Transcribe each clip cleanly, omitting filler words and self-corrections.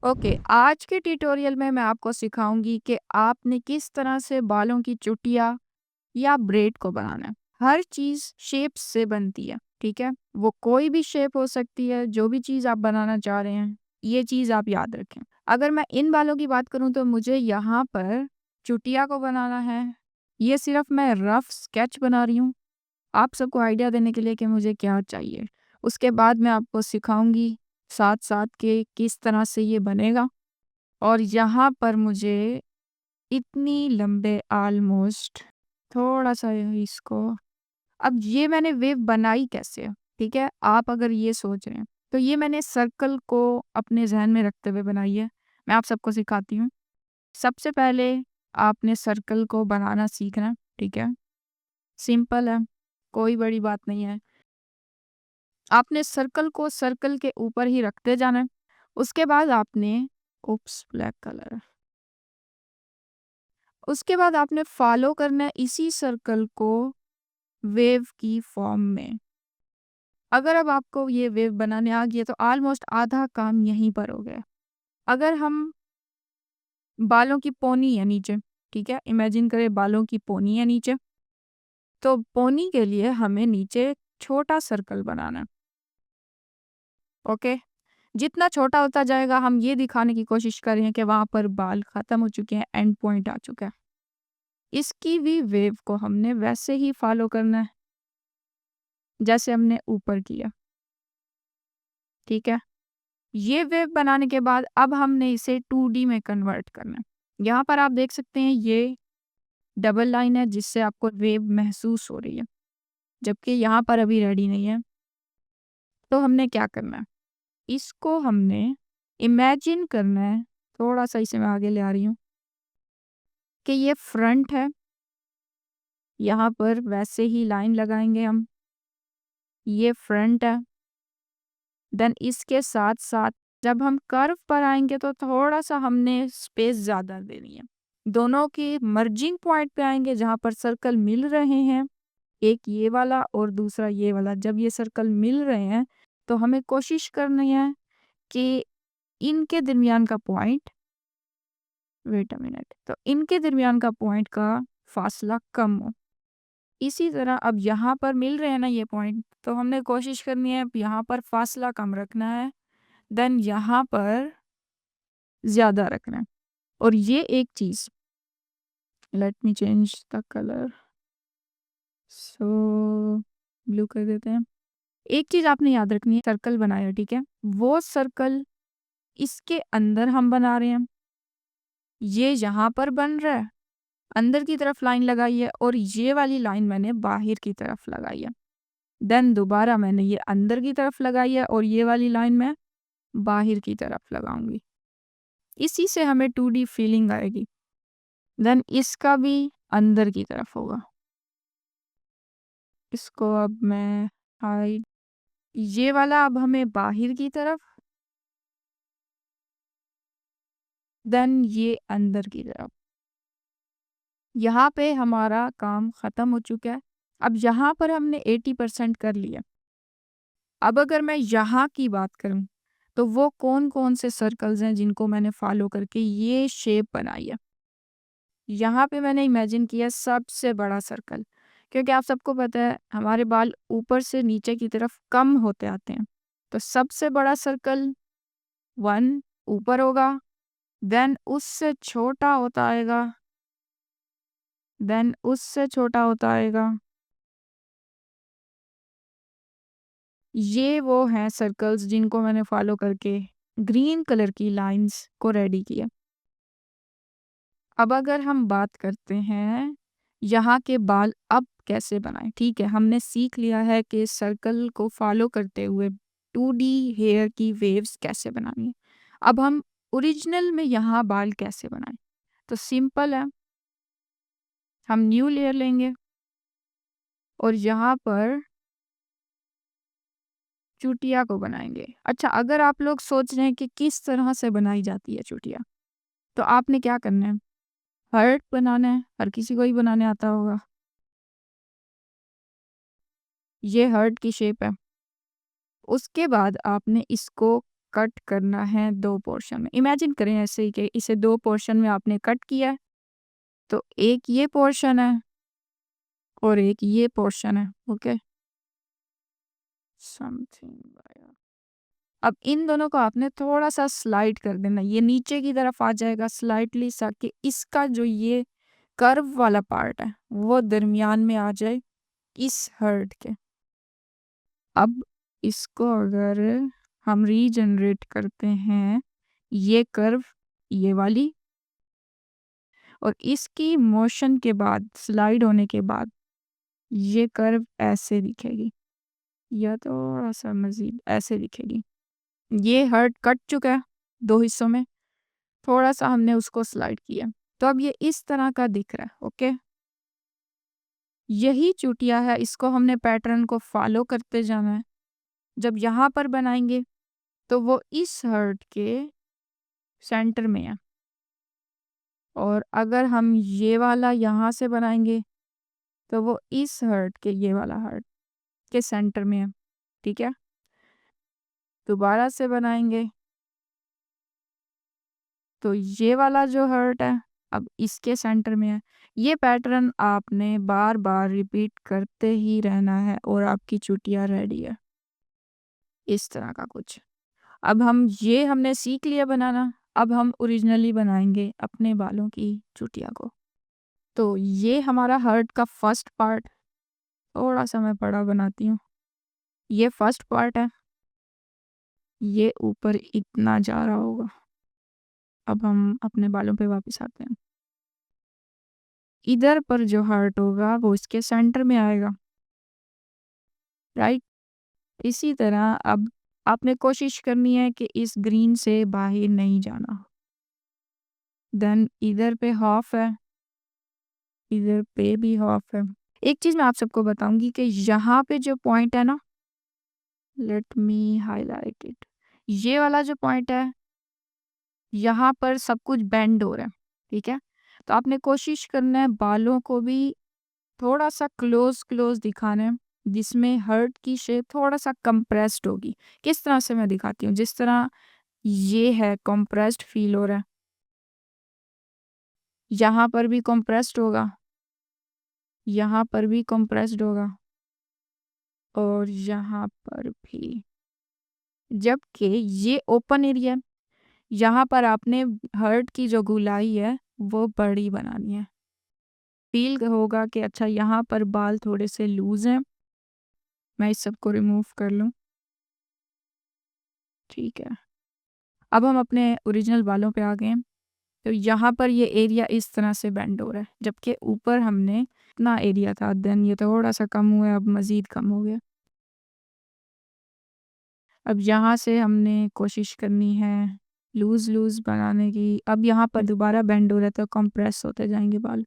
Okay, आज के tutorial में मैं आपको सिखाऊंगी कि आपने किस तरह से बालों की चुटिया या ब्रेड को बनाना है। हर चीज़ शेप से बनती है, ठीक है? वो कोई भी शेप हो सकती है, जो भी चीज़ आप बनाना चाह रहे हैं, ये चीज़ आप याद रखें। अगर मैं इन बालों की बात करूँ तो मुझे यहाँ पर चुटिया को बनाना है। ये सिर्फ मैं रफ स्केच बना रही हूँ, आप सबको आइडिया देने के लिए कि मुझे क्या चाहिए। उसके बाद मैं आपको सिखाऊंगी साथ-साथ के किस तरह से ये बनेगा। और यहाँ पर मुझे इतनी लंबे ऑलमोस्ट थोड़ा-सा इसको अब ये मैंने वेव बनाई कैसे है, ठीक है? आप अगर ये सोच रहे हैं, तो ये मैंने सर्कल को अपने ज़हन में रखते हुए बनाई है। मैं आप सबको सिखाती हूँ। सबसे पहले आपने सर्कल को बनाना सीखना है, ठीक है? सिंपल है, कोई बड़ी बात नहीं है। आपने सर्कल को सर्कल के ऊपर ही रखते जाना है। उसके बाद आपने उप्स ब्लैक कलर उसके बाद आपने फॉलो करना है इसी सर्कल को वेव की फॉर्म में। अगर अब आपको ये वेव बनाने आ गया तो ऑलमोस्ट आधा काम यहीं पर हो गया। अगर हम बालों की पोनी है नीचे, ठीक है? इमेजिन करें बालों की पोनी है नीचे, तो पोनी के लिए हमें नीचे छोटा सर्कल बनाना है, ओके? जितना छोटा होता जाएगा हम ये दिखाने की कोशिश कर रहे हैं कि वहाँ पर बाल ख़त्म हो चुके हैं, एंड पॉइंट आ चुका है। इसकी भी वेव को हमने वैसे ही फॉलो करना है, जैसे हमने ऊपर किया, ठीक है? ये वेव बनाने के बाद अब हमने इसे 2D में कन्वर्ट करना है। यहाँ पर आप देख सकते हैं ये डबल लाइन है जिससे आपको वेव महसूस हो रही है, जबकि यहाँ पर अभी रेडी नहीं है। तो हमने क्या करना है? इसको हमने इमेजिन करना है, थोड़ा-सा इसे मैं आगे ले आ रही हूँ, कि ये फ्रंट है, यहाँ पर वैसे ही लाइन लगाएँगे हम, ये फ्रंट है। देन इसके साथ-साथ जब हम कर्व पर आएँगे तो थोड़ा-सा हमने स्पेस ज़्यादा देनी है। दोनों के मर्जिंग पॉइंट पे आएँगे जहाँ पर सर्कल मिल रहे हैं, एक ये वाला और दूसरा ये वाला। जब ये सर्कल मिल रहे हैं, तो हमें कोशिश करनी है कि इनके दरमियान का पॉइंट वेट अ मिनट तो इनके दरमियान का पॉइंट का फासला कम हो। इसी तरह अब यहाँ पर मिल रहे हैं ना ये पॉइंट, तो हमने कोशिश करनी है यहाँ पर फासला कम रखना है, देन यहाँ पर ज़्यादा रखना है। और ये एक चीज़, let me change the colour, so blue कर देते हैं। एक चीज़ आपने याद रखनी है, सर्कल बनाया ठीक है, वो सर्कल इसके अंदर हम बना रहे हैं, ये यहाँ पर बन रहा है, अंदर की तरफ लाइन लगाई है और ये वाली लाइन मैंने बाहर की तरफ लगाई है। देन दोबारा मैंने ये अंदर की तरफ लगाई है और ये वाली लाइन मैं बाहर की तरफ लगाऊंगी। इसी से हमें 2D फीलिंग आएगी। देन इसका भी अंदर की तरफ होगा। इसको अब मैं हाइड, ये वाला अब हमें बाहर की तरफ, देन ये अंदर की तरफ। यहाँ पे हमारा काम ख़त्म हो चुका है। अब यहाँ पर हमने 80% कर लिया। अब अगर मैं यहाँ की बात करूँ, तो वो कौन-कौन से सर्कल्स हैं जिनको मैंने फ़ॉलो करके ये शेप बनाई है। यहाँ पे मैंने इमेजिन किया सबसे बड़ा सर्कल, क्योंकि आप सबको पता है हमारे बाल ऊपर से नीचे की तरफ कम होते आते हैं। तो सबसे बड़ा सर्कल 1 ऊपर होगा, देन उससे छोटा होता आएगा, देन उससे छोटा होता आएगा। ये वो हैं सर्कल्स जिनको मैंने फॉलो करके ग्रीन कलर की लाइंस को रेडी किया। अब अगर हम बात करते हैं यहाँ के बाल अब कैसे बनाएं, ठीक है, हमने सीख लिया है कि सर्कल को फॉलो करते हुए 2D हेयर की वेव्स कैसे बनानी है। अब हम ओरिजिनल में यहाँ बाल कैसे बनाएं, तो सिंपल है, हम न्यू लेयर लेंगे और यहाँ पर चुटिया को बनाएंगे। अच्छा, अगर आप लोग सोच रहे हैं कि किस तरह से बनाई जाती है चुटिया, तो आपने क्या करना है, हर्ट बनाना है, हर किसी को ही बनाने आता होगा। ये हर्ट की शेप है, उसके बाद आपने इसको कट करना है 2 पोर्शन में। इमेजिन करें ऐसे ही कि इसे 2 पोर्शन में आपने कट किया है, तो एक ये पोर्शन है और एक ये पोर्शन है, ओके? समथिंग अब इन दोनों को आपने थोड़ा-सा स्लाइड कर देना, ये नीचे की तरफ आ जाएगा स्लाइटली सा कि इसका जो ये कर्व वाला पार्ट है, वो दरमियान में आ जाए इस हर्ट के। अब इसको अगर हम रीजनरेट करते हैं, ये कर्व, ये वाली और इसकी मोशन के बाद, स्लाइड होने के बाद, ये कर्व ऐसे दिखेगी या थोड़ा-सा मज़ीद ऐसे दिखेगी। ये हर्ट कट चुका है 2 हिस्सों में, थोड़ा-सा हमने उसको स्लाइड किया। तो अब ये इस तरह का दिख रहा है, ओके? यही चुटिया है, इसको हमने पैटर्न को फ़ॉलो करते जाना है। जब यहाँ पर बनाएँगे, तो वो इस हर्ट के सेंटर में है और अगर हम ये वाला यहाँ से बनाएँगे, तो वो इस हर्ट के ये वाला हर्ट के सेंटर में है, ठीक है? दोबारा से बनाएँगे, तो ये वाला जो हर्ट है, अब इसके सेंटर में है। ये पैटर्न आपने बार-बार रिपीट करते ही रहना है और आपकी चुटिया रेडी है। इस तरह का कुछ। अब हम ये हमने सीख लिया बनाना, अब हम ओरिजिनली बनाएँगे अपने बालों की चुटिया को। तो ये हमारा हर्ट का फर्स्ट पार्ट, थोड़ा-सा मैं बड़ा बनाती हूँ। ये फर्स्ट पार्ट है, ये ऊपर इतना जा रहा होगा। अब हम अपने बालों पे वापस आते हैं। इधर पर जो हर्ट होगा वो इसके सेंटर में आएगा, राइट? इसी तरह अब आपने कोशिश करनी है कि इस ग्रीन से बाहर नहीं जाना। देन इधर पे हाफ है, इधर पे भी हाफ है। एक चीज़ मैं आप सबको बताऊँगी कि यहाँ पे जो पॉइंट है ना, लेट मी हाइलाइट इट। ये वाला जो पॉइंट है, यहाँ पर सब कुछ बेंड हो रहा है, ठीक है? तो आपने कोशिश करना है बालों को भी थोड़ा-सा क्लोज़ दिखाना है, जिसमें हर्ट की शेप थोड़ा-सा कंप्रेस्ड होगी। किस तरह से मैं दिखाती हूँ, जिस तरह ये है कंप्रेस्ड फ़ील हो रहा है, यहाँ पर भी कंप्रेस्ड होगा, यहाँ पर भी कंप्रेस्ड होगा और यहाँ पर भी। जबकि ये ओपन एरिया है, यहाँ पर आपने हर्ट की जो गोलाई है, वो बड़ी बनानी है। फ़ील होगा कि अच्छा यहाँ पर बाल थोड़े से लूज़ हैं, मैं इस सबको रिमूव कर लूँ, ठीक है। अब हम अपने ओरिजिनल बालों पे आ गए हैं। तो यहाँ पर ये एरिया इस तरह से बेंड हो रहा है, जबकि ऊपर हमने इतना एरिया था, देन ये थोड़ा-सा कम हुआ है, अब मज़ीद कम हो गया। अब यहाँ से हमने कोशिश करनी है लूज़ बनाने की। अब यहाँ पर दोबारा बेंड हो रहा है तो कंप्रेस होते जाएँगे बाल।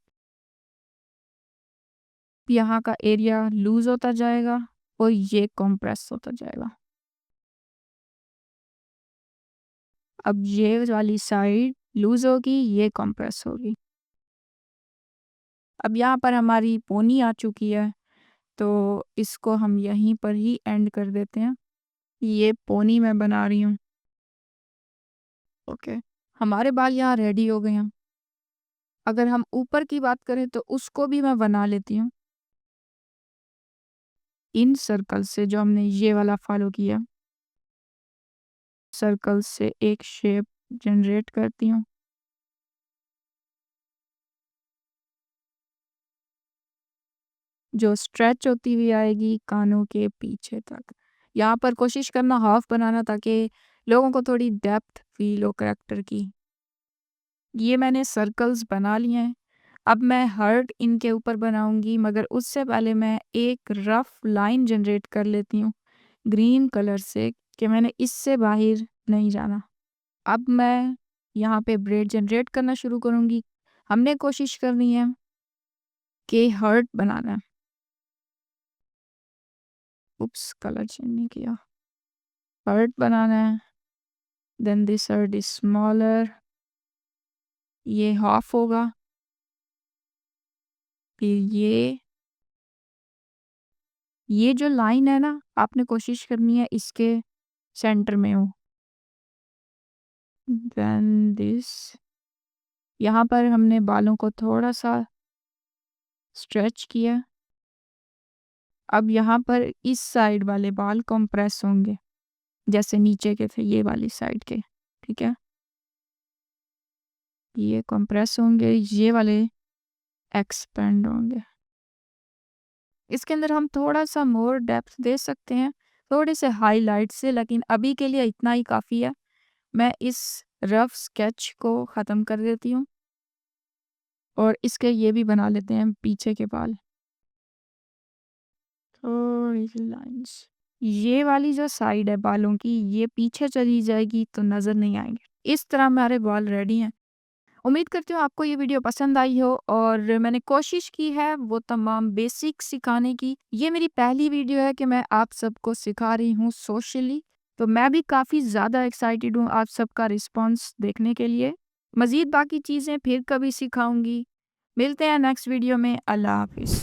यहाँ का एरिया लूज़ होता जाएगा और ये कंप्रेस होता जाएगा। अब ये वाली साइड लूज़ होगी, ये कंप्रेस होगी। अब यहाँ पर हमारी पोनी आ चुकी है, तो इसको हम यहीं पर ही एंड कर देते हैं। ये पोनी मैं बना रही हूँ, ओके। हमारे बाल यहाँ रेडी हो गए हैं। अगर हम ऊपर की बात करें तो उसको भी मैं बना लेती हूँ। इन सर्कल से जो हमने ये वाला फॉलो किया, सर्कल से एक शेप जनरेट करती हूँ। जो स्ट्रेच होती हुई आएगी कानों के पीछे तक। यहाँ पर कोशिश करना हाफ बनाना ताकि लोगों को थोड़ी डेप्थ फील हो कैरेक्टर की। ये मैंने सर्कल्स बना लिए हैं। अब मैं हार्ट इनके ऊपर बनाऊंगी, मगर उससे पहले मैं एक रफ लाइन जनरेट कर लेती हूँ ग्रीन कलर से कि मैंने इससे बाहर नहीं जाना। अब मैं यहाँ पे ब्रेड जनरेट करना शुरू करूँगी। हमने कोशिश करनी है कि हार्ट बनाना है। उप्स, कलर चेंज नहीं किया। हार्ट बनाना है। Then this heart is smaller, ये हाफ होगा, फिर ये ये जो लाइन है ना, आपने कोशिश करनी है इसके सेंटर में हो। देन दिस, यहाँ पर हमने बालों को थोड़ा-सा स्ट्रेच किया। अब यहाँ पर इस साइड वाले बाल कंप्रेस होंगे, जैसे नीचे के थे ये वाली साइड के, ठीक है? ये कंप्रेस होंगे, ये वाले एक्सपेंड होंगे। इसके अंदर हम थोड़ा-सा मोर डेप्थ दे सकते हैं, थोड़े से हाइलाइट से, लेकिन अभी के लिए इतना ही काफ़ी है। मैं इस रफ स्केच को ख़त्म कर देती हूँ और इसके ये भी बना लेते हैं पीछे के बाल। थोड़ी सी लाइंस, ये वाली जो साइड है बालों की, ये पीछे चली जाएगी तो नज़र नहीं आएंगे। इस तरह हमारे बाल रेडी हैं। उम्मीद करती हूँ आपको ये वीडियो पसंद आई हो और मैंने कोशिश की है वो तमाम बेसिक सिखाने की। ये मेरी पहली वीडियो है कि मैं आप सबको सिखा रही हूँ सोशली, तो मैं भी काफ़ी ज़्यादा एक्साइटेड हूँ आप सबका रिस्पॉन्स देखने के लिए। मज़ीद बाकी चीज़ें फिर कभी सिखाऊंगी। मिलते हैं नेक्स्ट वीडियो में। अल्लाह हाफिज़।